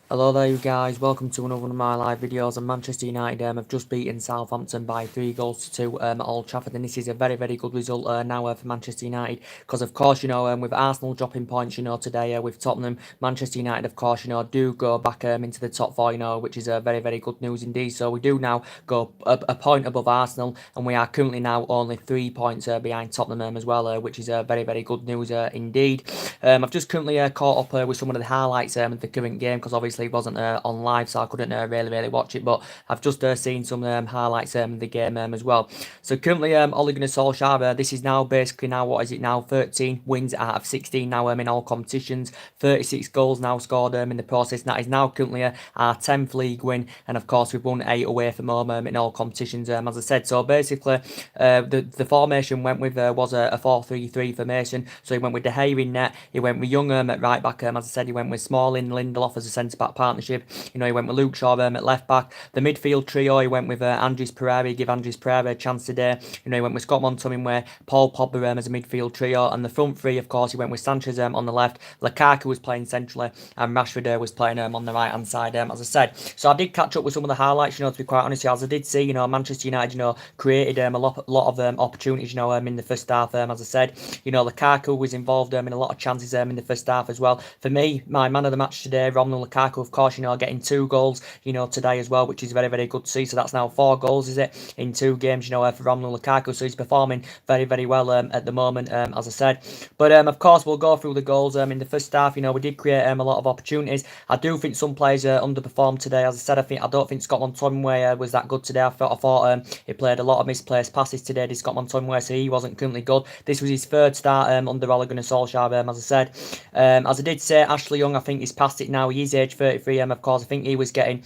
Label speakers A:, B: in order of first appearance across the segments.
A: Hello there you guys, welcome to another one of my live videos. And Manchester United have just beaten Southampton by 3 goals to 2 at Old Trafford, and this is a very good result now for Manchester United, because of course with Arsenal dropping points today with Tottenham, Manchester United of course do go back into the top 4, which is very good news indeed. So we do now go a point above Arsenal, and we are currently now only 3 points behind Tottenham as well, which is very good news indeed. I've just currently caught up with some of the highlights of the current game, because obviously it wasn't on live, so I couldn't really watch it. But I've just seen some highlights of the game as well. So currently, Ole Gunnar Solskjaer, this is now basically now, what is it now? 13 wins out of 16 now in all competitions, 36 goals now scored in the process. That is now currently our 10th league win, and of course we've won 8 away from home in all competitions, as I said. So basically, the formation went with was a 4-3-3 formation. So he went with De Gea in net, he went with Young at right back, as I said, he went with Smalling, Lindelof as a centre back partnership. He went with Luke Shaw at left back. The midfield trio, he went with Andres Pereira, give Andres Pereira a chance today. He went with Scott McTominay, Paul Pogba as a midfield trio, and the front three, of course, he went with Sanchez on the left, Lukaku was playing centrally, and Rashford was playing on the right hand side, as I said. So I did catch up with some of the highlights, to be quite honest, as I did see, Manchester United, created a lot of opportunities, in the first half, as I said. Lukaku was involved in a lot of chances in the first half as well. For me, my man of the match today, Romelu Lukaku, of course, getting 2 goals, today as well, which is very good to see. So that's now 4 goals, is it, in 2 games, for Romelu Lukaku. So he's performing very well at the moment, as I said. But of course, we'll go through the goals in the first half. We did create a lot of opportunities. I do think some players underperformed today. As I said, I don't think Scott McTominay was that good today. I thought he played a lot of misplaced passes today, did Scott McTominay, so he wasn't currently good. This was his third start under Ole Gunnar Solskjaer, as I said. As I did say, Ashley Young, I think he's past it now. He is age 33, of course. I think he was getting,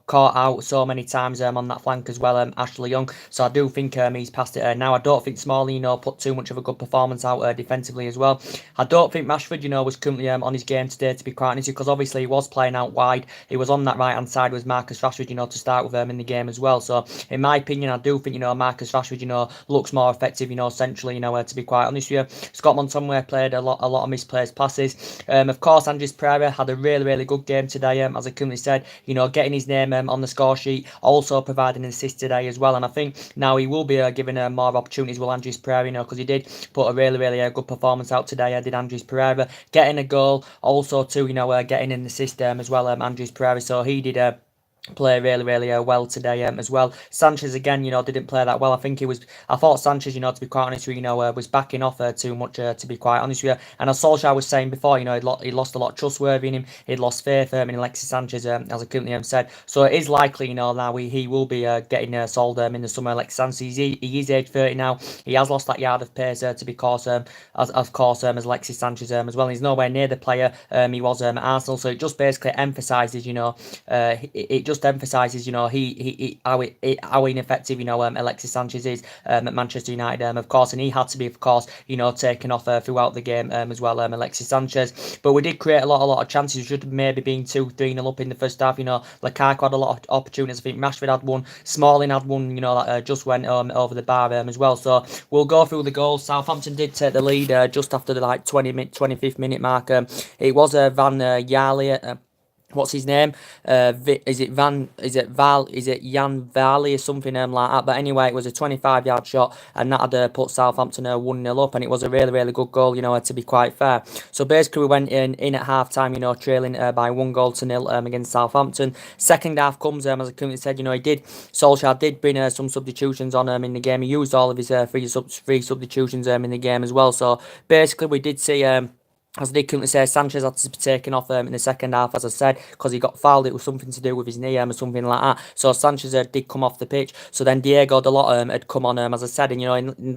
A: caught out so many times on that flank as well, Ashley Young. So I do think he's past it now. I don't think Smalling, put too much of a good performance out defensively as well. I don't think Rashford, was currently on his game today, to be quite honest, because obviously he was playing out wide. He was on that right-hand side with Marcus Rashford, to start with in the game as well. So in my opinion, I do think, Marcus Rashford, looks more effective, centrally, to be quite honest with you. Scott McTominay played a lot of misplaced passes. Of course, Andres Pereira had a really good game today, as I currently said, getting his name on the score sheet, also providing an assist today as well. And I think now he will be given more opportunities, will Andres Pereira, because he did put a really good performance out today. Did Andres Pereira, getting a goal, also too, getting an assist as well, Andres Pereira. So he did play really well today as well. Sanchez again, didn't play that well. I thought Sanchez, to be quite honest with you, was backing off too much, to be quite honest with you. And as Solskjaer was saying before, he lost a lot of trustworthy in him. He'd lost faith in Alexis Sanchez, as I currently said. So it is likely, now he will be getting sold in the summer. Alexis Sanchez, he is age 30 now. He has lost that yard of pace, to be course, as Alexis Sanchez as well. He's nowhere near the player he was at Arsenal. So it just basically emphasises, it just emphasises, how ineffective, Alexis Sanchez is at Manchester United, of course, and he had to be, of course, taken off throughout the game as well, Alexis Sanchez. But we did create a lot of chances. We should have maybe been 2-3-0 up in the first half. Lukaku had a lot of opportunities. I think Rashford had one, Smalling had one, that just went over the bar as well. So we'll go through the goals. Southampton did take the lead just after the 25th minute mark. It was Van Yarley. What's his name? Is it Jan Valley or something like that? But anyway, it was a 25-yard shot, and that had put Southampton 1-0 up, and it was a really good goal, to be quite fair. So basically, we went in at half time, trailing by 1-0 against Southampton. Second half comes, as I currently said, Solskjaer did bring some substitutions on in the game. He used all of his three substitutions in the game as well. So basically, we did see. As they couldn't say, Sanchez had to be taken off in the second half, as I said, because he got fouled. It was something to do with his knee or something like that. So Sanchez did come off the pitch. So then Diego Dalot had come on, as I said. And,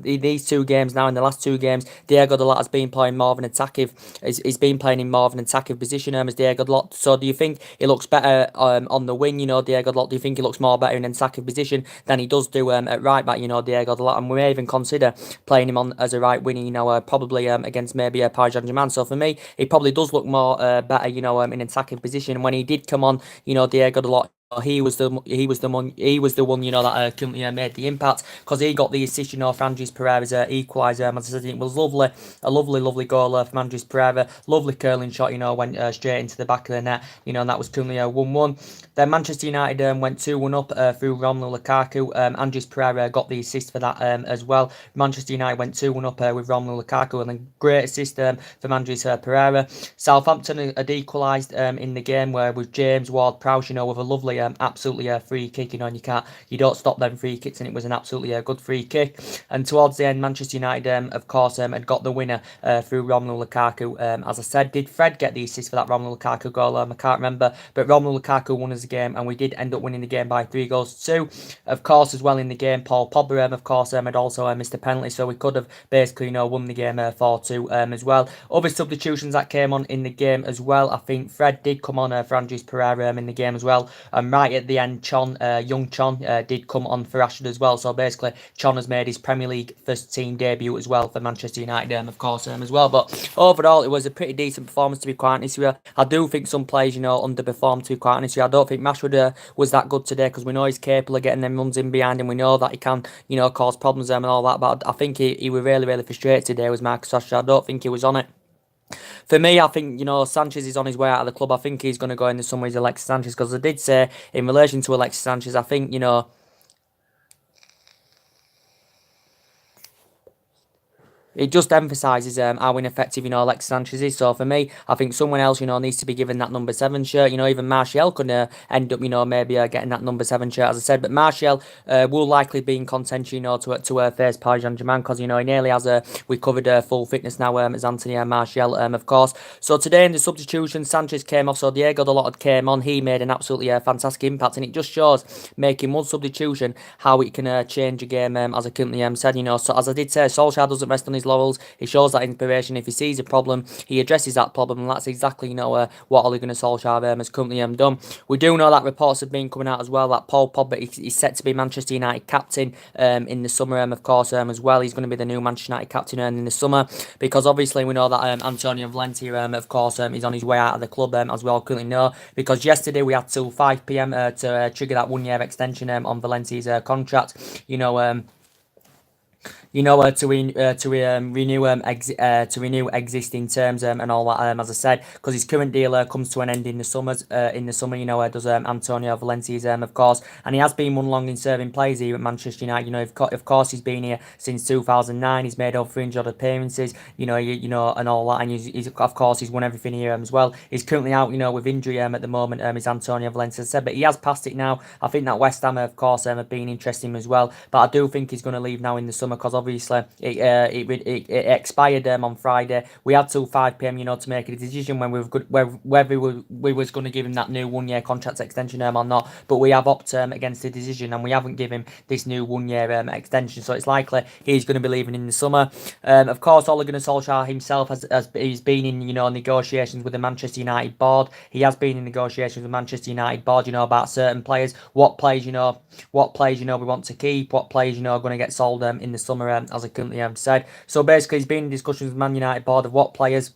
A: in these 2 games now, in the last 2 games, Diego Dalot has been playing more of an attacking. He's been playing in more of an attacking position as Diego Dalot. So do you think he looks better on the wing, Diego Dalot? Do you think he looks more better in an attacking position than he does do at right back, Diego Dalot? And we may even consider playing him on as a right winger, probably against maybe Paris Saint-Germain. So for me, he probably does look more better, in an attacking position. And when he did come on, Diego Dalot, he was the one you know that currently made the impact because he got the assist, you know, for Andres Pereira's equaliser. As I said, it was lovely goal for Andres Pereira, lovely curling shot, you know, went straight into the back of the net, you know, and that was currently 1-1. Then Manchester United went 2-1 up through Romelu Lukaku. Andres Pereira got the assist for that as well. Manchester United went 2-1 up with Romelu Lukaku, and then great assist from Andres Pereira. Southampton had equalised in the game where with James Ward-Prowse, you know, with a lovely, absolutely free kick. You know, and you don't stop them free kicks, and it was an absolutely good free kick. And towards the end, Manchester United, of course, had got the winner through Romelu Lukaku. As I said, did Fred get the assist for that Romelu Lukaku goal? I can't remember, but Romelu Lukaku won us the game, and we did end up winning the game by 3-2. Of course, as well in the game, Paul Pogba, of course, had also missed a penalty, so we could have basically, you know, won the game 4-2 as well. Other substitutions that came on in the game as well, I think Fred did come on for Andres Pereira in the game as well, and right at the end, young Chon did come on for Rashford as well. So basically, Chon has made his Premier League first team debut as well for Manchester United, of course, as well. But overall, it was a pretty decent performance, to be quite honest with you. I do think some players, you know, underperformed, to be quite honest with you. I don't think Rashford was that good today because we know he's capable of getting them runs in behind, and we know that he can, you know, cause problems and all that. But I think he was really frustrated today with Marcus Rashford. I don't think he was on it. For me, I think, you know, Sanchez is on his way out of the club. I think he's going to go in the summer as Alexis Sanchez, because I did say, in relation to Alexis Sanchez, I think, you know, it just emphasises how ineffective, you know, Alexis Sanchez is. So for me, I think someone else, you know, needs to be given that number 7 shirt. You know, even Martial could end up, you know, maybe getting that number 7 shirt, as I said. But Martial will likely be in contention, you know, to face Paris Saint-Germain, because, you know, he nearly has recovered full fitness now as Anthony Martial, of course. So today in the substitution, Sanchez came off, so Diego Dalot came on. He made an absolutely fantastic impact, and it just shows, making one substitution, how it can change a game, as I currently said, you know. So as I did say, Solskjaer doesn't rest on his laurels. He shows that inspiration. If he sees a problem, he addresses that problem, and that's exactly, you know, what Ole Gunnar Solskjaer has currently done. We do know that reports have been coming out as well that Paul Pogba is set to be Manchester United captain in the summer, of course, as well. He's going to be the new Manchester United captain in the summer, because obviously we know that Antonio Valencia, of course, is on his way out of the club, as we all currently know, because yesterday we had till 5 p.m. to trigger that 1-year extension on Valencia's contract. To renew existing terms and all that, as I said, because his current deal comes to an end in the summer. You know, does Antonio Valencia's, of course, and he has been one long in serving players here at Manchester United. You know, of course, he's been here since 2009. He's made over 300 appearances. You know, and all that, and he's of course he's won everything here as well. He's currently out, you know, with injury at the moment. Is Antonio Valencia said, but he has passed it now. I think that West Ham, of course, have been interesting as well, but I do think he's going to leave now in the summer, because obviously it expired on Friday. We had till 5 p.m, you know, to make a decision when whether we was going to give him that new 1-year contract extension or not. But we have opted against the decision, and we haven't given him this new 1-year extension. So it's likely he's going to be leaving in the summer. Of course, Ole Gunnar Solskjaer himself he's been in, you know, negotiations with the Manchester United board. He has been in negotiations with Manchester United board, you know, about certain players, what players we want to keep, what players, you know, are going to get sold in the summer, as I currently said. So basically, he's been in discussions with Man United board of what players,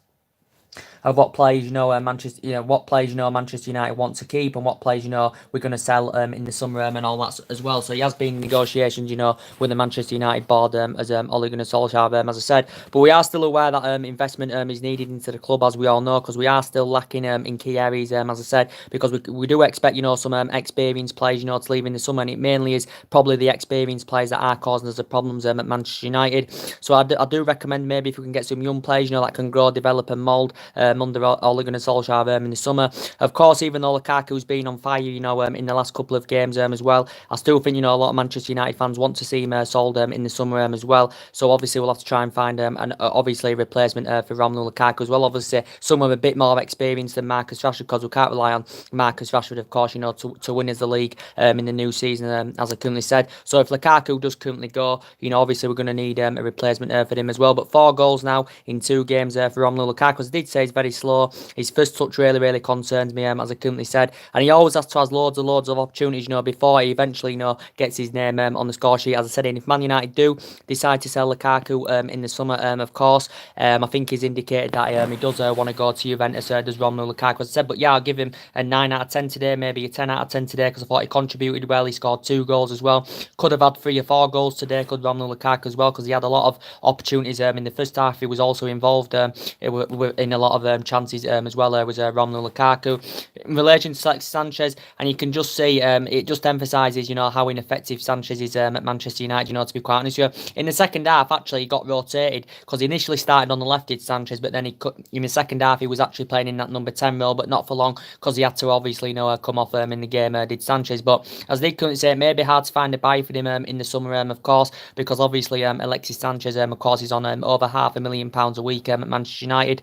A: Manchester United want to keep, and what players, you know, we're going to sell in the summer, and all that as well. So he has been in negotiations, you know, with the Manchester United board, as Ole Gunnar Solskjaer, as I said. But we are still aware that investment is needed into the club, as we all know, because we are still lacking in key areas, as I said, because we do expect, you know, some experienced players, you know, to leave in the summer, and it mainly is probably the experienced players that are causing us the problems at Manchester United. So I do recommend maybe if we can get some young players, you know, that can grow, develop and mould under Ole Gunnar Solskjaer in the summer. Of course, even though Lukaku's been on fire, you know, in the last couple of games as well, I still think, you know, a lot of Manchester United fans want to see him sold in the summer as well. So obviously we'll have to try and find obviously a replacement for Romelu Lukaku as well. Obviously, someone with a bit more experience than Marcus Rashford, because we can't rely on Marcus Rashford, of course, you know, to win us the league in the new season, as I currently said. So if Lukaku does currently go, you know, obviously we're going to need a replacement for him as well. But 4 goals now in 2 games for Romelu Lukaku. As I did say, he's very very slow. His first touch really concerns me, as I currently said. And he always has to have loads of opportunities, before he eventually, gets his name on the score sheet. As I said, and if Man United do decide to sell Lukaku in the summer, of course, I think he's indicated that he does want to go to Juventus, does Romelu Lukaku, as I said. But yeah, I'll give him a 9 out of 10 today, maybe a 10 out of 10 today, because I thought he contributed well. He scored 2 goals as well. Could have had 3 or 4 goals today, could Romelu Lukaku as well, because he had a lot of opportunities in the first half. He was also involved in a lot of chances as well. Was Romelu Lukaku. In relation to Alexis Sanchez, and you can just see it just emphasises, how ineffective Sanchez is at Manchester United, to be quite honest with you. In the second half, actually, he got rotated, because he initially started on the left, did Sanchez, but then in the second half, he was actually playing in that number 10 role, but not for long, because he had to obviously, come off in the game, did Sanchez. But as they couldn't say, it may be hard to find a buy for him in the summer, of course, because obviously Alexis Sanchez, of course, is on over £500,000 a week at Manchester United.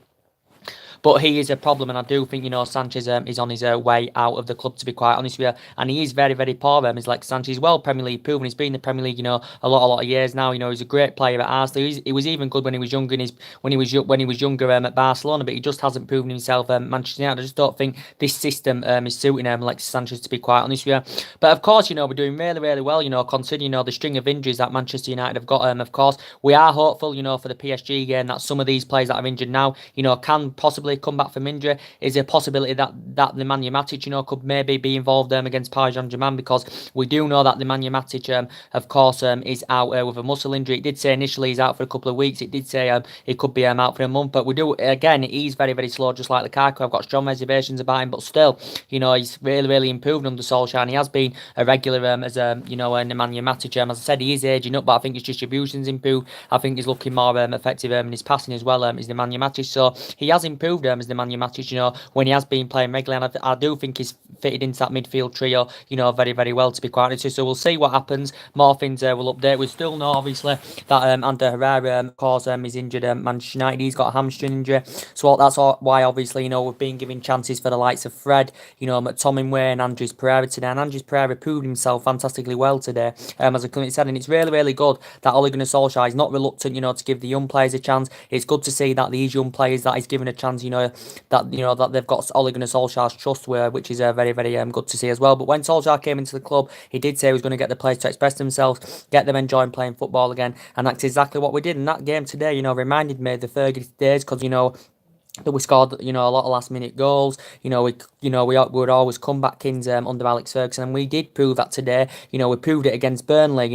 A: But he is a problem, and I do think, Sanchez is on his way out of the club, to be quite honest with you. And he is very poor. He's like Sanchez, well, Premier League proven. He's been in the Premier League, a lot of years now. He's a great player at Arsenal. He was even good when he was younger. When he was younger at Barcelona, but he just hasn't proven himself at Manchester United. I just don't think this system is suiting Alexis Sanchez, to be quite honest with you. But of course, we're doing really well. Considering the string of injuries that Manchester United have got. Of course, we are hopeful, for the PSG game, that some of these players that are injured now, can possibly come back from injury. Is a possibility that Nemanja Matic, could maybe be involved against Paris Saint-Germain, because we do know that Nemanja Matic, of course, is out with a muscle injury. It did say initially he's out for a couple of weeks. It did say he could be out for a month, but we do, again, he's very slow, just like Lukaku. I've got strong reservations about him, but still, he's really improved under Solskjaer, and he has been a regular as Nemanja Matic. As I said, he is aging up, but I think his distribution's improved. I think he's looking more effective in his passing as well, is Nemanja Matic. So he has improved as Nemanja Matic, when he has been playing regularly, and I do think he's fitted into that midfield trio, very well, to be quite honest. So we'll see what happens. More things will update. We still know, obviously, that Ander Herrera, of course, is injured at Manchester United. He's got a hamstring injury. So that's why, obviously, we've been giving chances for the likes of Fred, McTominay and Andres Pereira today. And Andres Pereira proved himself fantastically well today, as I currently said. And it's really good that Ole Gunnar Solskjaer is not reluctant, to give the young players a chance. It's good to see that these young players that he's given a chance, that they've got Ole Gunnar Solskjaer's trust, which is very good to see as well. But when Solskjaer came into the club, he did say he was going to get the players to express themselves, get them enjoying playing football again, and that's exactly what we did. And that game today, reminded me of the Fergie days, because that we scored, a lot of last-minute goals. We would always comeback kings under Alex Ferguson, and we did prove that today. We proved it against Burnley,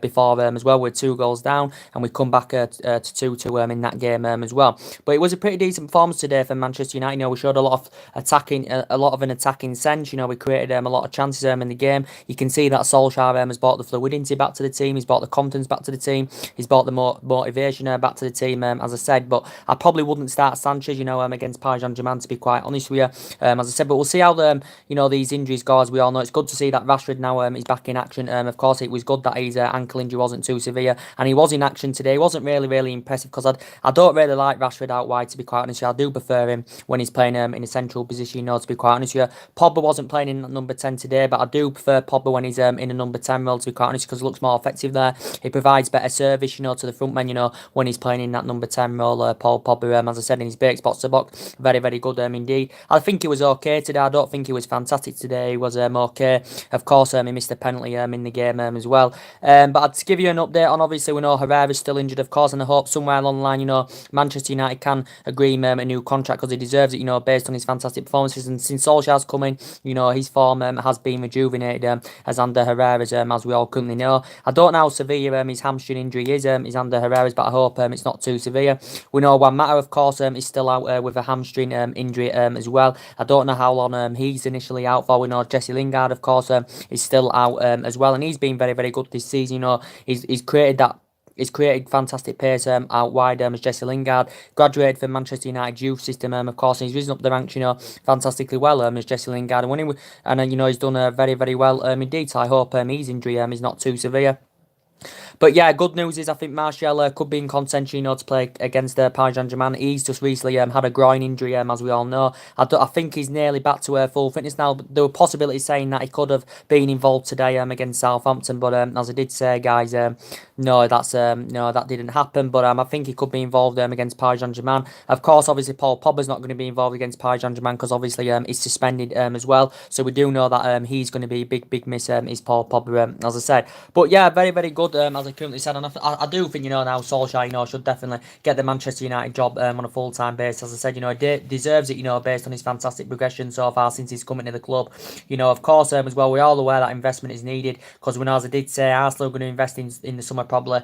A: before as well. We're 2 goals down, and we come back to 2-2 in that game as well. But it was a pretty decent performance today for Manchester United. We showed a lot of an attacking sense. We created a lot of chances in the game. You can see that Solskjaer has brought the fluidity back to the team. He's brought the confidence back to the team. He's brought the motivation back to the team, as I said. But I probably wouldn't start Sanchez, against Paris Saint-Germain, to be quite honest with you, as I said. But we'll see how these injuries go. As we all know, it's good to see that Rashford now is back in action. Of course, it was good that his ankle injury wasn't too severe, and he was in action today. He wasn't really impressive, because I don't really like Rashford out wide, to be quite honest with you. I do prefer him when he's playing in a central position, to be quite honest with you. Pogba wasn't playing in number 10 today, but I do prefer Pogba when he's in a number 10 role, to be quite honest, because he looks more effective there. He provides better service, to the front men, when he's playing in that number 10 role. Paul Pogba, as I said, in his breaks, box to box, very good indeed. I think he was okay today. I don't think he was fantastic today. He was okay. Of course, he missed a penalty in the game as well. But I'd give you an update on, obviously, we know Herrera's still injured, of course, and I hope somewhere along the line, Manchester United can agree a new contract, because he deserves it, based on his fantastic performances. And since Solskjaer's coming, his form has been rejuvenated, as Ander Herrera's, as we all currently know. I don't know how severe his hamstring injury is Ander Herrera's, but I hope it's not too severe. We know Juan Mata, of course, is still out with a hamstring injury as well. I don't know how long he's initially out for. We know Jesse Lingard, of course, is still out as well, and he's been very good this season. He's created fantastic pace out wide as Jesse Lingard. Graduated from Manchester United youth system, of course, and he's risen up the ranks, fantastically well as Jesse Lingard. And he's done very well indeed. So I hope his injury is not too severe. But yeah, good news is I think Martial could be in contention, to play against Paris Saint-Germain. He's just recently had a groin injury, as we all know. I think he's nearly back to full fitness now. But there were possibilities saying that he could have been involved today against Southampton, but as I did say, guys, no, that didn't happen. But I think he could be involved against Paris Saint-Germain. Of course, obviously Paul Pogba's not going to be involved against Paris Saint-Germain because obviously he's suspended as well. So we do know that he's going to be a big miss. Is Paul Pogba, as I said. But yeah, very good. As I currently said, and I do think now Solskjaer should definitely get the Manchester United job on a full-time basis. As I said, he deserves it. Based on his fantastic progression so far since he's coming to the club. Of course, as well, we're all aware that investment is needed because when as I did say, Arsenal are going to invest in the summer probably.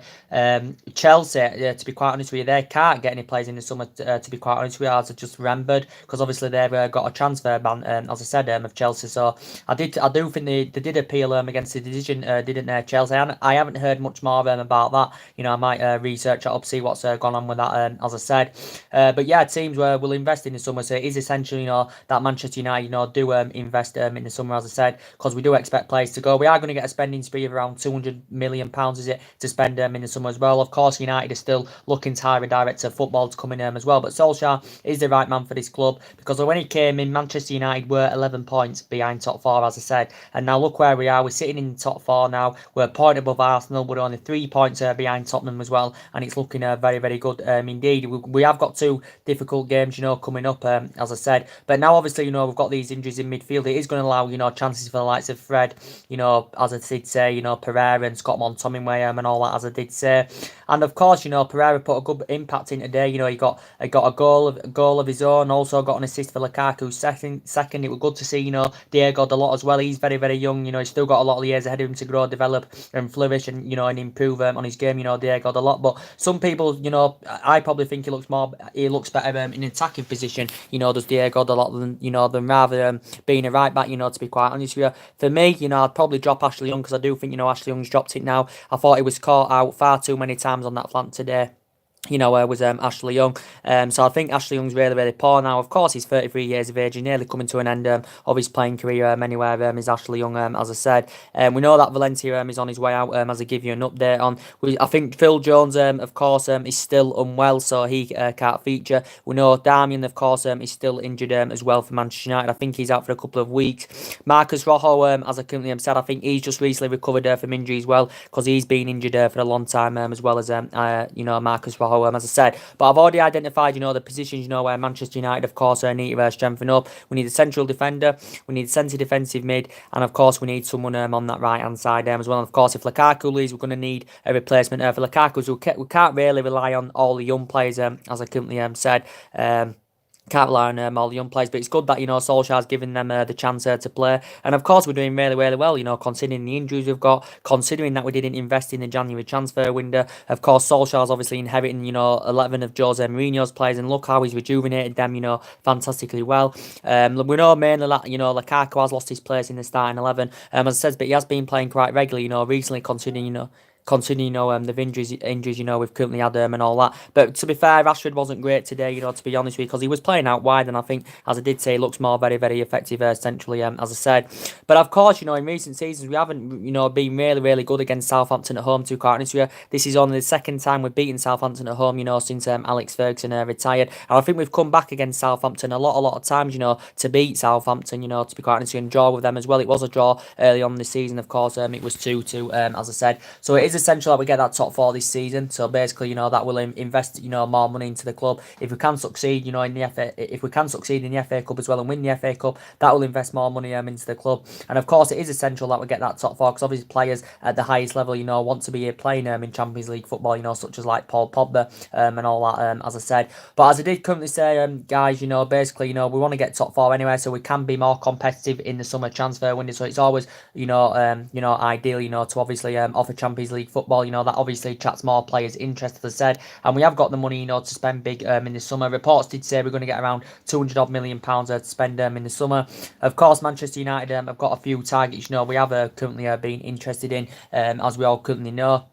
A: Chelsea, to be quite honest with you, they can't get any players in the summer. To be quite honest with you, as I just remembered, because obviously they've got a transfer ban, as I said, of Chelsea. So I do think they did appeal against the decision, didn't they, Chelsea? I haven't heard much more about that. I might research it up, see what's gone on with that. As I said, but yeah, teams will invest in the summer, so it is essential, that Manchester United, do invest in the summer, as I said, because we do expect players to go. We are going to get a spending spree of around £200 million, is it, to spend in the summer as well. Of course, United are still looking to hire a director of football to come in as well, but Solskjaer is the right man for this club because when he came in, Manchester United were 11 points behind top four, as I said, and now look where we are. We're sitting in top four now. We're a point above Arsenal. We're only 3 points behind Tottenham as well, and it's looking very good indeed. We have got two difficult games, coming up, as I said, but now obviously, we've got these injuries in midfield. It is going to allow, chances for the likes of Fred, as I did say, Pereira and Scott McTominay and all that, as I did say. And of course, Pereira put a good impact in today. He got a goal of his own, also got an assist for Lukaku second. It was good to see, Diego Dalot as well. He's very young, he's still got a lot of years ahead of him to grow, develop and flourish and, and improve on his game, Diego Dalot. But some people, I probably think he looks better in an attacking position, does Diego Dalot than rather being a right back, to be quite honest with you. For me, I'd probably drop Ashley Young because I do think, Ashley Young's dropped it now. I thought he was caught out far too many times on that flank today. Was Ashley Young. So I think Ashley Young's really poor now. Of course, he's 33 years of age. He's nearly coming to an end of his playing career anywhere. Is Ashley Young, as I said. We know that Valencia is on his way out, as I give you an update on. I think Phil Jones, of course, is still unwell, so he can't feature. We know Darmian, of course, is still injured as well for Manchester United. I think he's out for a couple of weeks. Marcus Rojo, as I currently said, I think he's just recently recovered from injury as well because he's been injured for a long time as well as, Marcus Rojo. As I said, but I've already identified, the positions, where Manchester United, of course, need to strengthen up. We need a central defender, we need a centre defensive mid, and of course, we need someone on that right hand side as well. And of course, if Lukaku leaves, we're going to need a replacement for Lukaku. So we can't really rely on all the young players, as I currently said. Can't rely on all the young players, but it's good that, Solskjaer's giving them the chance to play. And of course, we're doing really well, considering the injuries we've got, considering that we didn't invest in the January transfer window. Of course, Solskjaer's obviously inheriting, 11 of Jose Mourinho's players, and look how he's rejuvenated them, fantastically well. We know mainly that, Lukaku has lost his place in the starting 11, as I said, but he has been playing quite regularly, recently, considering, the injuries, we've currently had and all that. But to be fair, Rashford wasn't great today, to be honest with you, because he was playing out wide, and I think, as I did say, he looks more very effective centrally, as I said. But of course, in recent seasons, we haven't, been really good against Southampton at home, to be quite honest with you. This is only the second time we've beaten Southampton at home, since Alex Ferguson retired. And I think we've come back against Southampton a lot of times, to beat Southampton, to be quite honest with you, and draw with them as well. It was a draw early on in the season, of course, it was 2-2, as I said. So it is essential that we get that top four this season. So basically, that will invest, more money into the club. If we can succeed, in the if we can succeed in the FA Cup as well and win the FA Cup, that will invest more money into the club. And of course, it is essential that we get that top four because obviously players at the highest level, want to be playing in Champions League football, such as like Paul Pogba and all that, as I said. But as I did currently say, guys, basically, we want to get top four anyway, so we can be more competitive in the summer transfer window. So it's always, ideal, to obviously offer Champions League football. That obviously attracts more players' interest, as I said, and we have got the money, to spend big in the summer. Reports did say we're going to get around £200 million to spend in the summer. Of course, Manchester United have got a few targets, we have currently been interested in, as we all currently know.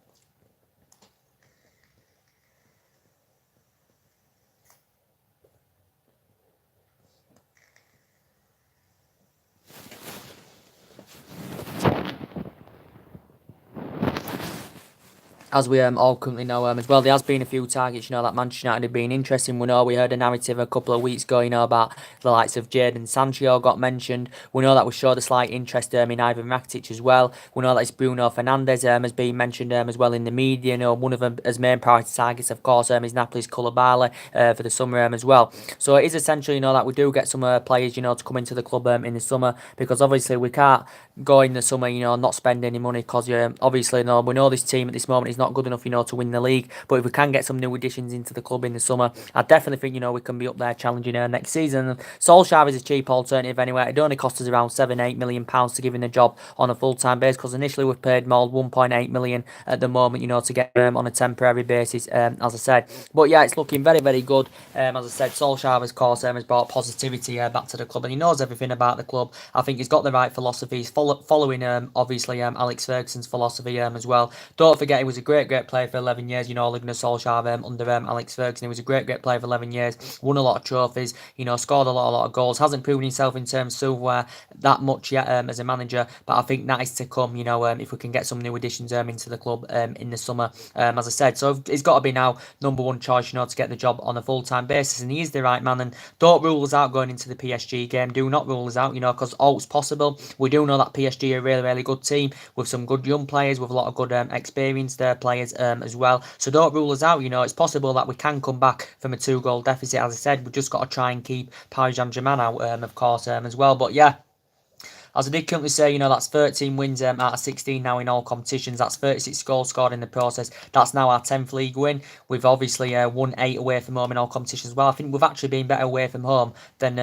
A: as we all currently know as well. There has been a few targets, that Manchester United have been interesting. We know we heard a narrative a couple of weeks ago, about the likes of Jadon Sancho got mentioned. We know that we showed a slight interest in Ivan Rakitic as well. We know that it's Bruno Fernandes has been mentioned as well in the media. One of them as main priority targets, of course, is Napoli's Koulibaly for the summer as well. So it is essentially, that we do get some players, to come into the club in the summer, because obviously we can't go in the summer, not spend any money, because obviously, we know this team at this moment is not good enough, to win the league. But if we can get some new additions into the club in the summer, I definitely think, we can be up there challenging next season. Solskjaer is a cheap alternative anyway. It only cost us around £7-8 million to give him the job on a full-time basis, because initially we've paid Mould 1.8 million at the moment, to get him on a temporary basis, as I said. But yeah, it's looking very, very good. As I said, Solskjaer, of course, has brought positivity back to the club, and he knows everything about the club. I think he's got the right philosophy. He's following, obviously, Alex Ferguson's philosophy as well. Don't forget, he was a great player for 11 years, Ole Gunnar Solskjaer under Alex Ferguson. He was a great player for 11 years, won a lot of trophies, scored a lot of goals, hasn't proven himself in terms of silverware that much yet as a manager, but I think that is to come, if we can get some new additions into the club in the summer, as I said. So it's got to be now number one choice, to get the job on a full-time basis, and he is the right man, and don't rule us out going into the PSG game. Do not rule us out, because all's possible. We do know that PSG are a really good team with some good young players, with a lot of good experienced players as well. So don't rule us out. It's possible that we can come back from a 2-goal deficit. As I said, we've just got to try and keep Paris Saint-Germain out, of course, as well. But yeah, as I did currently say, that's 13 wins out of 16 now in all competitions. That's 36 goals scored in the process. That's now our 10th league win. We've obviously won 8 away from home in all competitions as well. I think we've actually been better away from home than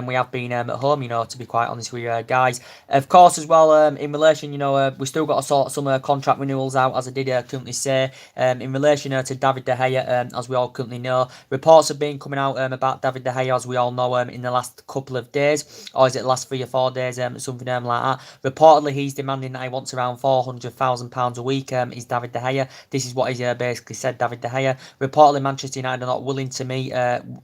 A: we have been at home, to be quite honest with you guys. Of course, as well, in relation, we still got to sort some contract renewals out, as I did currently say. In relation to David De Gea, as we all currently know, reports have been coming out about David De Gea, as we all know, in the last couple of days, or is it the last 3 or 4 days, something like that. Reportedly, he's demanding that he wants around £400,000 a week, is David De Gea. This is what he's basically said, David De Gea. Reportedly, Manchester United are not willing to meet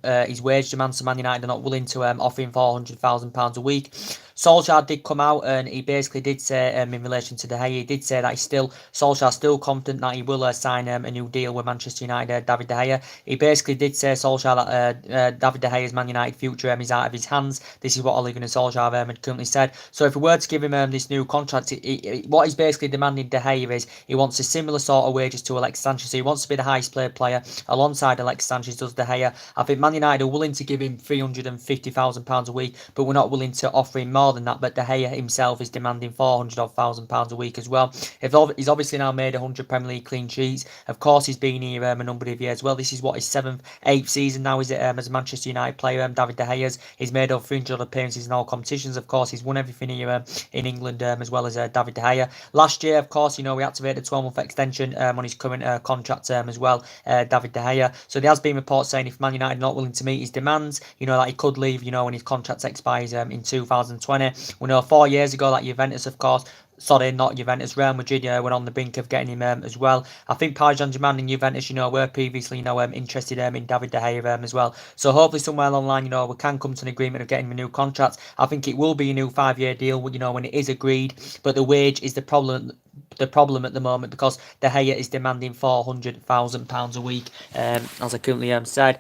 A: his wage demands, so Man United are not willing to offer him £400,000 a week. Solskjaer did come out and he basically did say in relation to De Gea, he did say that Solskjaer's still confident that he will sign a new deal with Manchester United, David De Gea. He basically did say, Solskjaer, that David De Gea's Man United future is out of his hands. This is what Ole Gunnar Solskjaer had currently said. So if we were to give him this new contract, what he's basically demanding De Gea is he wants a similar sort of wages to Alex Sanchez. So he wants to be the highest paid player alongside Alex Sanchez does De Gea. I think Man United are willing to give him £350,000 a week, but we're not willing to offer him more than that. But De Gea himself is demanding £400,000 a week as well. He's obviously now made 100 Premier League clean sheets. Of course, he's been here a number of years. Well, this is what his 7th, 8th season now, is it, as a Manchester United player. David De Gea's. He's made over 300 appearances in all competitions. Of course, he's won everything here in England, as well as David De Gea. Last year, of course, we activated a 12-month extension on his current contract term as well, David De Gea. So there has been reports saying if Man United are not willing to meet his demands, that he could leave, when his contract expires in 2020. We know 4 years ago that Juventus, of course, sorry, not Juventus, Real Madrid were on the brink of getting him as well. I think Paris Saint-Germain and Juventus, were previously, interested in David De Gea as well. So hopefully somewhere along the line, we can come to an agreement of getting a new contract. I think it will be a new 5-year deal, when it is agreed. But the wage is the problem at the moment, because De Gea is demanding £400,000 a week, as I currently said.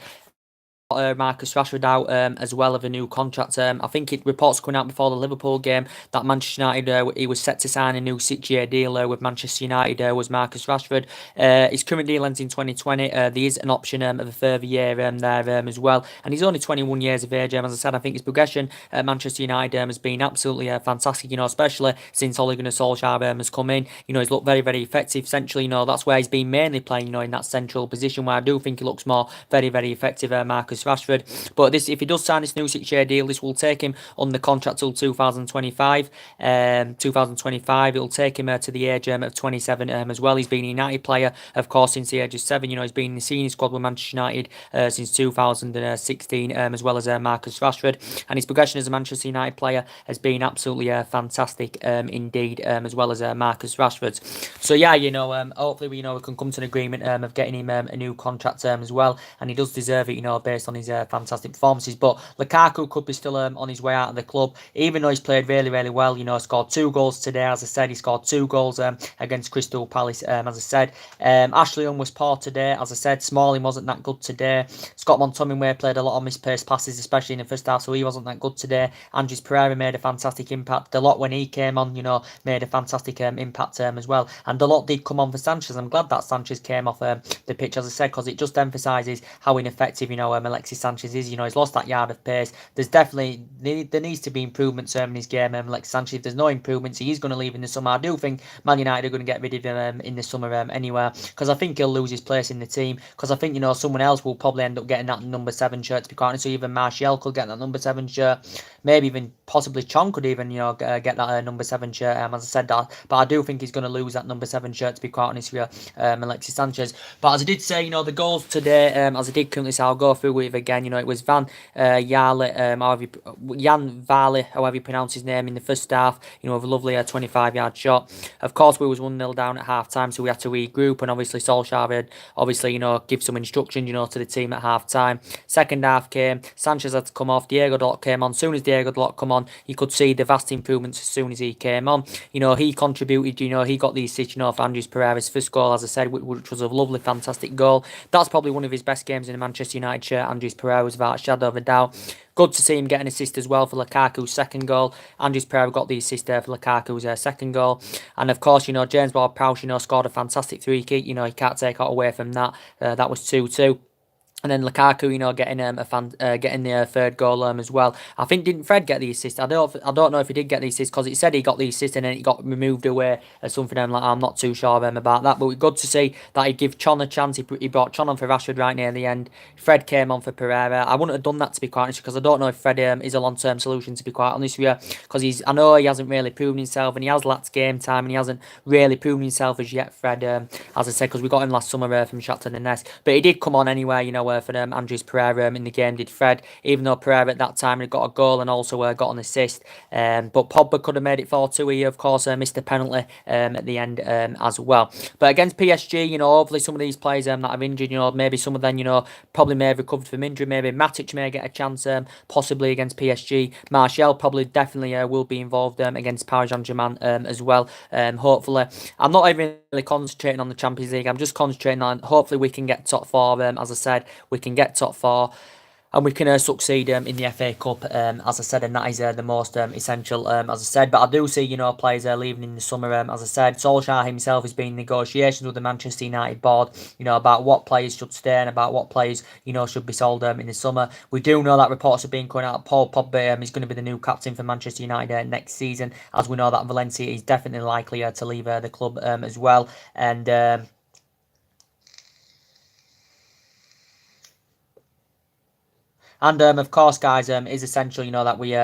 A: Marcus Rashford out as well of a new contract. I think reports coming out before the Liverpool game that Manchester United, he was set to sign a new 6-year deal with Manchester United, was Marcus Rashford. His current deal ends in 2020. There is an option of a further year there as well, and he's only 21 years of age. As I said, I think his progression at Manchester United has been absolutely fantastic, especially since Ole Gunnar Solskjaer has come in. He's looked very, very effective centrally. That's where he's been mainly playing, in that central position, where I do think he looks more very, very effective, Marcus Rashford. But if he does sign this new 6-year deal, this will take him on the contract till 2025. 2025, it'll take him to the age of 27 as well. He's been a United player, of course, since the age of 7. He's been in the senior squad with Manchester United since 2016, as well as Marcus Rashford. And his progression as a Manchester United player has been absolutely fantastic indeed, as well as Marcus Rashford's. So yeah, hopefully we can come to an agreement of getting him a new contract as well, and he does deserve it, based on on his fantastic performances. But Lukaku could be still on his way out of the club, even though he's played really, really well. Scored 2 goals today. As I said, he scored 2 goals against Crystal Palace. As I said, Ashley Young was poor today. As I said, Smalling wasn't that good today. Scott McTominay played a lot of misplaced passes, especially in the first half, so he wasn't that good today. Andres Pereira made a fantastic impact. Dalot, when he came on, made a fantastic impact as well. And Dalot did come on for Sanchez. I'm glad that Sanchez came off the pitch, as I said, because it just emphasises how ineffective, Alexis Sanchez is. He's lost that yard of pace. There's definitely, there needs to be improvements in his game. Alexis Sanchez, if there's no improvements, he is going to leave in the summer. I do think Man United are going to get rid of him in the summer anyway, because I think he'll lose his place in the team, because I think, someone else will probably end up getting that number 7 shirt, to be quite honest. So even Martial could get that number 7 shirt, maybe even possibly Chong could even, get that number 7 shirt, as I said that, but I do think he's going to lose that number 7 shirt, to be quite honest with you, Alexis Sanchez. But as I did say, the goals today, as I did currently say, I'll go through with again, it was Jan Varley, however you pronounce his name, in the first half, with a lovely 25-yard shot. Of course, we was 1-0 down at half-time, so we had to regroup, and obviously Solskjaer had, give some instruction, to the team at half-time. Second half came, Sanchez had to come off, Diego Dalot came on. As soon as Diego Dalot come on, you could see the vast improvements as soon as he came on. He contributed, he got the assist, for Andres Pereira's first goal, as I said, which was a lovely, fantastic goal. That's probably one of his best games in the Manchester United shirt, Andres Pereira, without a shadow of a doubt. Good to see him get an assist as well for Lukaku's second goal. Andres Pereira got the assist there for Lukaku's second goal. And of course, James Ward-Prowse, scored a fantastic free kick. You can't take it away from that. That was 2-2. And then Lukaku, getting the third goal as well. I think, didn't Fred get the assist? I don't know if he did get the assist, because it said he got the assist and then it got removed away or something. I'm not too sure about that. But it's good to see that he gave Chon a chance. He brought Chon on for Rashford right near the end. Fred came on for Pereira. I wouldn't have done that, to be quite honest, because I don't know if Fred is a long-term solution, to be quite honest with you. Because I know he hasn't really proven himself, and he has lacked game time, and he hasn't really proven himself as yet, Fred. As I said, because we got him last summer from Shakhtar Donetsk. But he did come on anyway, for Andres Pereira in the game, did Fred, even though Pereira at that time had got a goal and also got an assist. But Pogba could have made it 4-2. He, of course, missed a penalty at the end as well. But against PSG, hopefully some of these players that have injured, maybe some of them, probably may have recovered from injury. Maybe Matic may get a chance, possibly against PSG. Martial probably definitely will be involved against Paris Saint-Germain as well. Hopefully. I'm not even really concentrating on the Champions League. I'm just concentrating on, hopefully we can get top 4. As I said, we can get top 4 and we can succeed in the FA Cup, as I said, and that is the most essential, as I said. But I do see, players leaving in the summer, as I said. Solskjaer himself has been in negotiations with the Manchester United board, about what players should stay and about what players, should be sold in the summer. We do know that reports have been coming out. Paul Pogba is going to be the new captain for Manchester United next season, as we know that Valencia is definitely likely to leave the club as well. And of course, guys, is essential, that we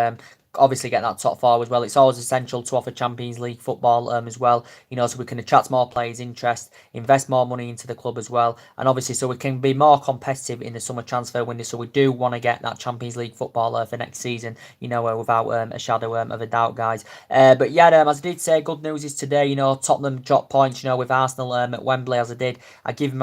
A: obviously get that top 4 as well. It's always essential to offer Champions League football as well, so we can attract more players' interest, invest more money into the club as well, and obviously so we can be more competitive in the summer transfer window. So we do want to get that Champions League football for next season, without a shadow of a doubt, guys. But yeah, as I did say, good news is today, Tottenham dropped points, with Arsenal at Wembley, as I did. I give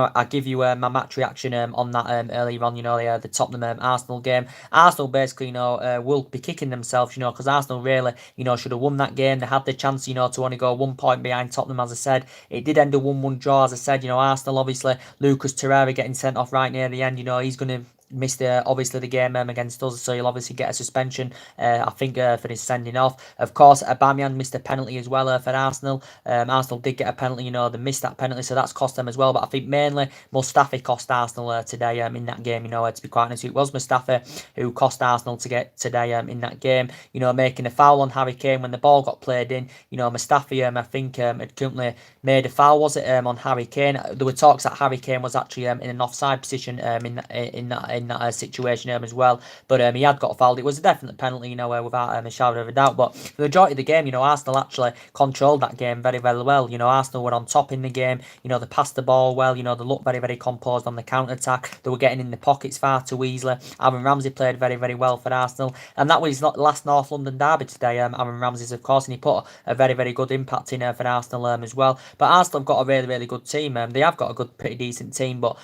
A: you my match reaction on that earlier on, the Tottenham Arsenal game. Arsenal basically, will be kicking themselves, because Arsenal really, should have won that game. They had the chance, to only go 1 point behind Tottenham, as I said. It did end a 1-1 draw, as I said. Arsenal, obviously, Lucas Torreira getting sent off right near the end. He's going to missed obviously the game against us, so he'll obviously get a suspension, I think, for his sending off. Of course, Aubameyang missed a penalty as well for Arsenal. Arsenal did get a penalty, they missed that penalty, so that's cost them as well. But I think mainly Mustafi cost Arsenal today in that game. To be quite honest, it was Mustafi who cost Arsenal to get today in that game. Making a foul on Harry Kane when the ball got played in. Mustafi, I think, had currently made a foul, was it, on Harry Kane? There were talks that Harry Kane was actually in an offside position in that situation as well, but he had got fouled. It was a definite penalty, without a shadow of a doubt. But for the majority of the game, Arsenal actually controlled that game very, very well. Arsenal were on top in the game. They passed the ball well. They looked very, very composed on the counter attack. They were getting in the pockets far too easily. Aaron Ramsey played very, very well for Arsenal, and that was not last North London derby today. Aaron Ramsey's, of course, and he put a very, very good impact in for Arsenal as well. But Arsenal have got a really, really good team. They have got a good, pretty decent team, but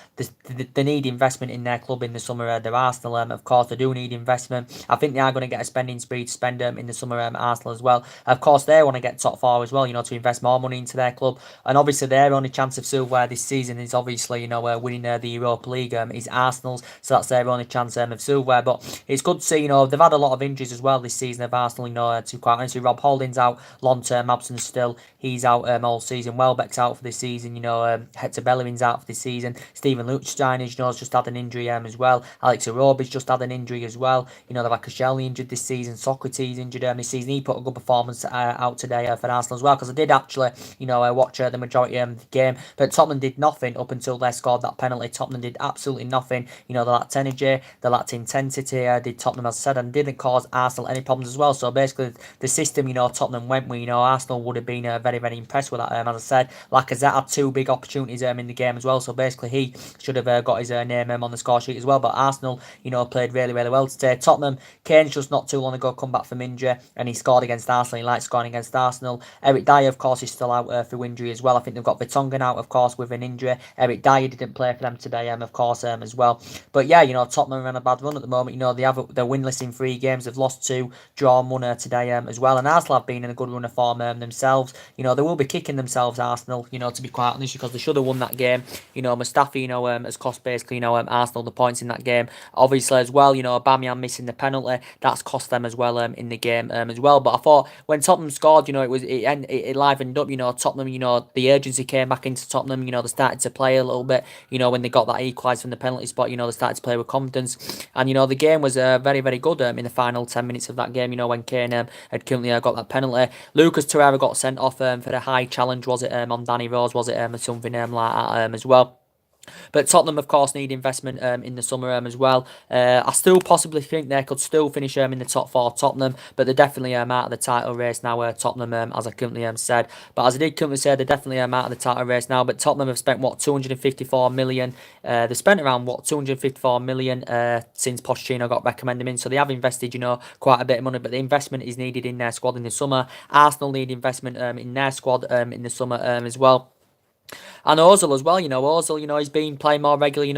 A: they need investment in their club in the summer. They're Arsenal. Of course, they do need investment. I think they are going to get a spending spree to spend in the summer. Arsenal as well. Of course, they want to get top four as well. To invest more money into their club. And obviously, their only chance of silverware this season is obviously winning the Europa League. Is Arsenal's, so that's their only chance of silverware. But it's good to see. They've had a lot of injuries as well this season of Arsenal. To quite honestly, Rob Holding's out, long-term absence still. He's out all season. Welbeck's out for this season. Hector Bellerin's out for this season. Stephen Lichtstein, has just had an injury as well. Alex Iwobi's just had an injury as well. They've had Koscielny injured this season. Socrates injured this season. He put a good performance out today for Arsenal as well, because I did actually, watch the majority of the game. But Tottenham did nothing up until they scored that penalty. Tottenham did absolutely nothing. They lacked energy, they lacked intensity. Did Tottenham, as I said, and didn't cause Arsenal any problems as well. So basically, the system, Tottenham went with, Arsenal would have been very, very impressed with that. As I said, Lacazette had two big opportunities in the game as well. So basically, he should have got his name on the score sheet as well. But Arsenal, played really, really well today. Tottenham, Kane's just not too long ago come back from injury, and he scored against Arsenal. He likes scoring against Arsenal. Eric Dyer, of course, is still out through injury as well. I think they've got Vertonghen out, of course, with an injury. Eric Dyer didn't play for them today, of course, as well. But yeah, Tottenham are on a bad run at the moment. They're winless in 3 games. They've lost 2, drawn 1 today as well. And Arsenal have been in a good run of form themselves. They will be kicking themselves, Arsenal, to be quite honest, because they should have won that game. Mustafi, has cost basically, Arsenal the points in that game. Obviously, as well, Aubameyang missing the penalty, that's cost them as well in the game as well. But I thought when Tottenham scored, it livened up, Tottenham, the urgency came back into Tottenham. They started to play a little bit, when they got that equalised from the penalty spot, they started to play with confidence. And, the game was very, very good in the final 10 minutes of that game, when Kane had currently got that penalty. Lucas Torreira got sent off for the high challenge, was it, on Danny Rose, was it, or something like that as well. But Tottenham, of course, need investment in the summer as well. I still possibly think they could still finish in the top 4, Tottenham, but they're definitely out of the title race now, Tottenham, as I currently said. But as I did currently say, they're definitely out of the title race now. But Tottenham have spent, 254 million? They spent around, 254 million since Pochettino got recommended in. So they have invested, quite a bit of money, but the investment is needed in their squad in the summer. Arsenal need investment in their squad in the summer as well. And Ozil as well, Ozil, he's been playing more regularly,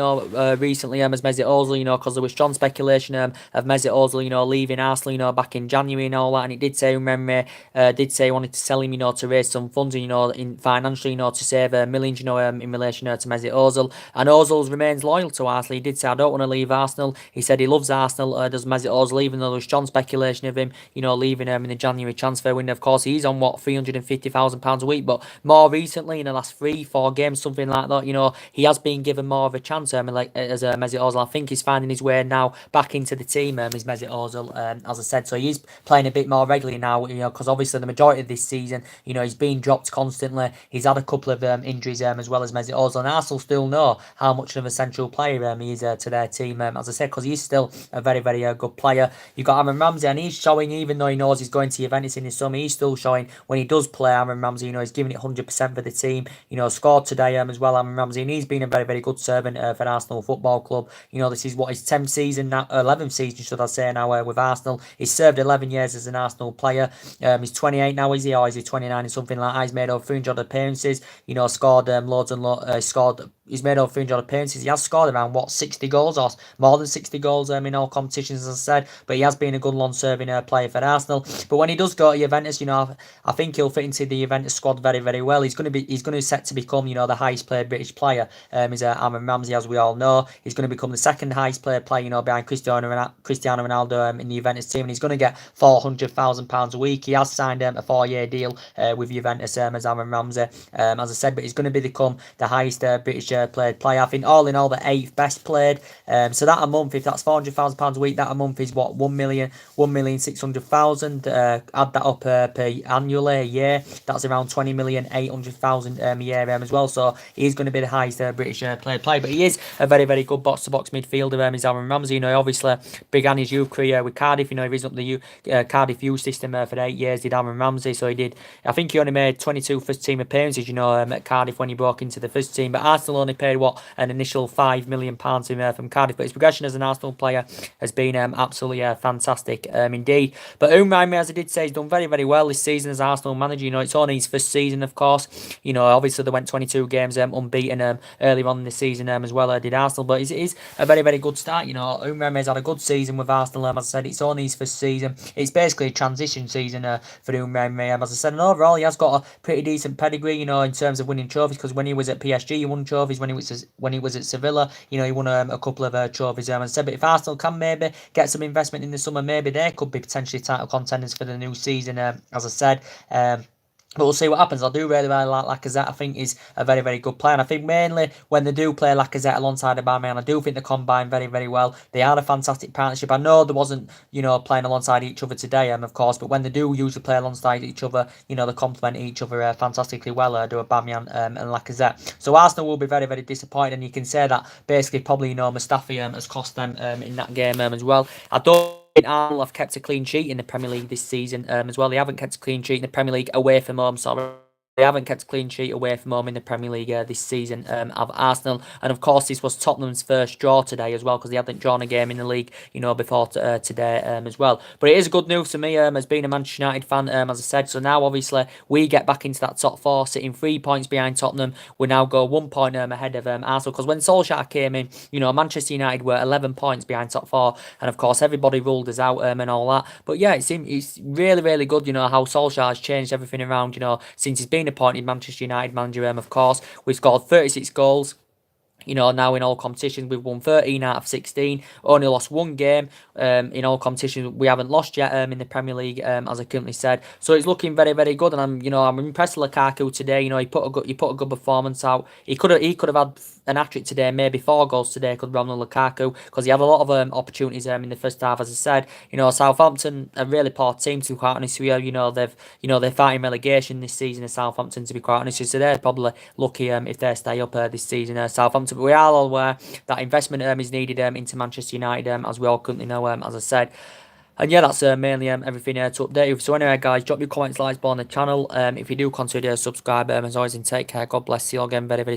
A: recently as Mesut Ozil, because there was strong speculation of Mesut Ozil, leaving Arsenal, back in January and all that, and he did say, remember, did say he wanted to sell him, to raise some funds, in financially, to save millions, in relation to Mesut Ozil. And Ozil remains loyal to Arsenal. He did say, I don't want to leave Arsenal. He said he loves Arsenal, does Mesut Ozil, even though there was strong speculation of him, leaving in the January transfer window. Of course, he's on, £350,000 a week, but more recently, in the last 3-4 games, something like that, he has been given more of a chance as Mesut Ozil. I think he's finding his way now back into the team as Mesut Ozil, as I said. So he's playing a bit more regularly now, because obviously the majority of this season, he's been dropped constantly. He's had a couple of injuries as well as Mesut Ozil, and Arsenal still know how much of a central player he is to their team, as I said, because he's still a very, very good player. You've got Aaron Ramsey, and he's showing, even though he knows he's going to Juventus in the summer, he's still showing when he does play. Aaron Ramsey, he's giving it 100% for the team, scored today as well, Aaron Ramsey, and he's been a very, very good servant for Arsenal Football Club. This is what his 10th season now, 11th season, should I say now, with Arsenal. He's served 11 years as an Arsenal player. He's 28 now, is he, or is he 29 or something like that? He's made over 300 appearances, scored loads and loads, he's made over 300 appearances. He has scored around, 60 goals, or more than 60 goals in all competitions, as I said. But he has been a good long-serving player for Arsenal. But when he does go to Juventus, I think he'll fit into the Juventus squad very, very well. He's going to be set to become, the highest paid British player. Is Aaron Ramsey, as we all know. He's going to become the second highest paid player, behind Cristiano Ronaldo in the Juventus team, and he's going to get £400,000 a week. He has signed a 4-year deal with Juventus as Aaron Ramsey, as I said. But he's going to become the highest British played player. I think all in all, the 8th best played. So that a month, if that's £400,000 a week, that a month is what, 1,600,000. Add that up per annually a year. That's around 20,800,000 a year as well. So he's going to be the highest British played player. But he is a very, very good box-to-box midfielder. Is Aaron Ramsey. Obviously began his youth career with Cardiff. He was up the Cardiff youth system for 8 years. Did Aaron Ramsey. So he did. I think he only made 22 first-team appearances. At Cardiff when he broke into the first team. But Arsenal only paid what, an initial £5 million from Cardiff, but his progression as an Arsenal player has been absolutely fantastic indeed. But Umrahimi, as I did say, has done very, very well this season as Arsenal manager. You know, it's only his first season, of course. You know, obviously they went 22 games unbeaten earlier on in the season as well, did Arsenal. But it is a very, very good start. You know, Umrahimi's had a good season with Arsenal. As I said, it's only his first season. It's basically a transition season for Umrahimi. As I said, and overall, he has got a pretty decent pedigree, you know, in terms of winning trophies. Because when he was at PSG, he won trophies. When he was at Sevilla, you know, he won a couple of trophies. As I said, but if Arsenal can maybe get some investment in the summer, maybe they could be potentially title contenders for the new season. As I said. But we'll see what happens. I do really, really like Lacazette. I think he's a very, very good player. And I think mainly when they do play Lacazette alongside Aubameyang, I do think they combine very, very well. They are a fantastic partnership. I know there wasn't, you know, playing alongside each other today, of course, but when they do usually play alongside each other, you know, they complement each other fantastically well, do Aubameyang and Lacazette. So Arsenal will be very, very disappointed, and you can say that basically probably, you know, Mustafi has cost them in that game as well. I don't Arsenal have kept a clean sheet in the Premier League this season as well. They haven't kept a clean sheet in the Premier League away from home, sorry. They haven't kept a clean sheet away from home in the Premier League this season of Arsenal. And of course, this was Tottenham's first draw today as well, because they hadn't drawn a game in the league, you know, before today as well. But it is good news for me as being a Manchester United fan, as I said. So now, obviously, we get back into that top four, sitting 3 points behind Tottenham. We now go 1 point ahead of Arsenal, because when Solskjaer came in, you know, Manchester United were 11 points behind top four. And of course, everybody ruled us out and all that. But yeah, it's really, really good, you know, how Solskjaer has changed everything around, you know, since he's been appointed Manchester United manager. Of course, we've scored 36 goals. You know, now in all competitions, we've won 13 out of 16. Only lost 1 game in all competitions. We haven't lost yet in the Premier League, as I currently said. So it's looking very, very good, and I'm impressed with Lukaku today. You know, he put a good performance out. He could have had an hat-trick today, maybe 4 goals today, could Romelu Lukaku, because he had a lot of opportunities in the first half. As I said, you know, Southampton, a really poor team, to be quite honest with you. They're fighting relegation this season, Southampton, to be quite honest with you. So they're probably lucky if they stay up this season, Southampton. But we are all aware that investment is needed into Manchester United, as we all currently know, as I said. And yeah, that's mainly everything to update you. So anyway, guys, drop your comments, likes, on the channel. If you do consider subscribe, as always, and take care. God bless you all again very, very